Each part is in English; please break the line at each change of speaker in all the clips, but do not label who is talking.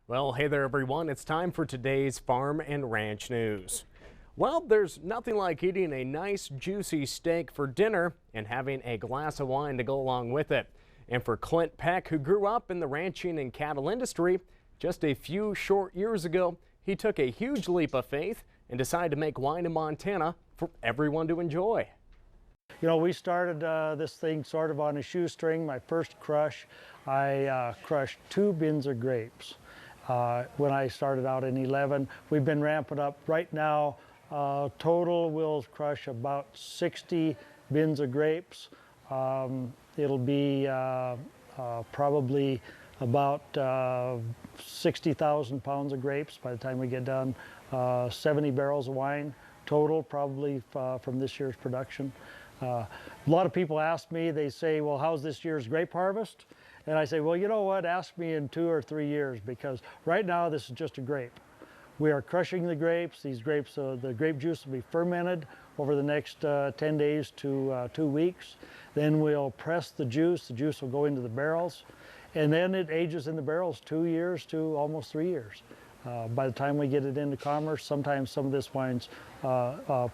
Well, hey there, everyone. It's time for today's Farm and Ranch News. Well, there's nothing like eating a nice, juicy steak for dinner and having a glass of wine to go along with it. And for Clint Peck, who grew up in the ranching and cattle industry, just a few short years ago, he took a huge leap of faith and decided to make wine in Montana for everyone to enjoy.
You know, we started this thing sort of on a shoestring. My first crush, I crushed 2 bins of grapes. When I started out in 11, we've been ramping up. Right now, total we'll crush about 60 bins of grapes. It'll be probably about 60,000 pounds of grapes by the time we get done. 70 barrels of wine total, probably from this year's production. A lot of people ask me, they say, well, how's this year's grape harvest? And I say, well, you know what, ask me in 2 or 3 years, because right now this is just a grape. We are crushing the grapes. These grapes, the grape juice will be fermented over the next 10 days to 2 weeks. Then we'll press the juice. The juice will go into the barrels. And then it ages in the barrels 2 years to almost 3 years. By the time we get it into commerce, sometimes some of this wine's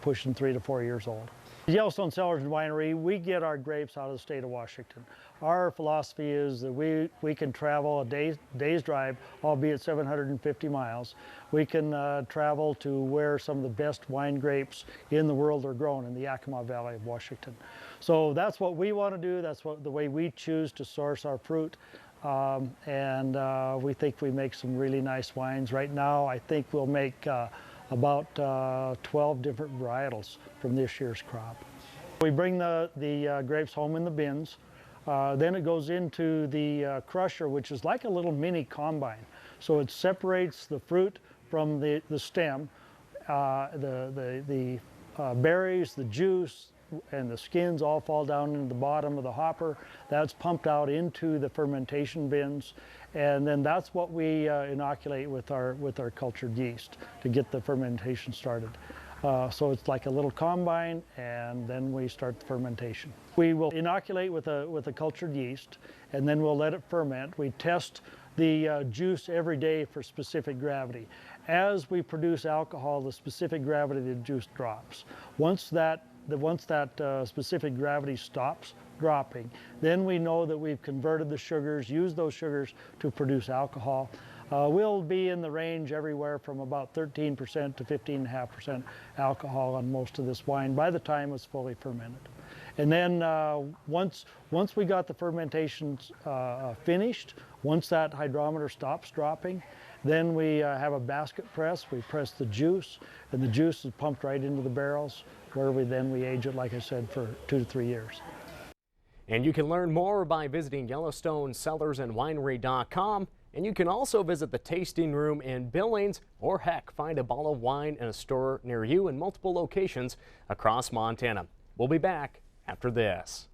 pushing 3 to 4 years old. Yellowstone Cellars and Winery, we get our grapes out of the state of Washington. Our philosophy is that we can travel a day's drive, albeit 750 miles. We can travel to where some of the best wine grapes in the world are grown, in the Yakima Valley of Washington. So that's what we want to do. That's the way we choose to source our fruit. We think we make some really nice wines. Right now, I think we'll make about 12 different varietals from this year's crop. We bring the grapes home in the bins. Then it goes into the crusher, which is like a little mini combine. So it separates the fruit from the stem, the berries, the juice, and the skins all fall down into the bottom of the hopper. That's pumped out into the fermentation bins, and then that's what we inoculate with our cultured yeast to get the fermentation started. So it's like a little combine, and then we start the fermentation. We will inoculate with a cultured yeast, and then we'll let it ferment. We test the juice every day for specific gravity. As we produce alcohol, the specific gravity of the juice drops. Once that specific gravity stops dropping, then we know that we've converted the sugars, used those sugars to produce alcohol. We'll be in the range everywhere from about 13% to 15.5% alcohol on most of this wine by the time it's fully fermented. And then once we got the fermentation finished, once that hydrometer stops dropping, then we have a basket press. We press the juice, and the juice is pumped right into the barrels, where we age it, like I said, for 2 to 3 years.
And you can learn more by visiting YellowstoneCellarsandWinery.com. And you can also visit the tasting room in Billings, or heck, find a bottle of wine in a store near you in multiple locations across Montana. We'll be back after this.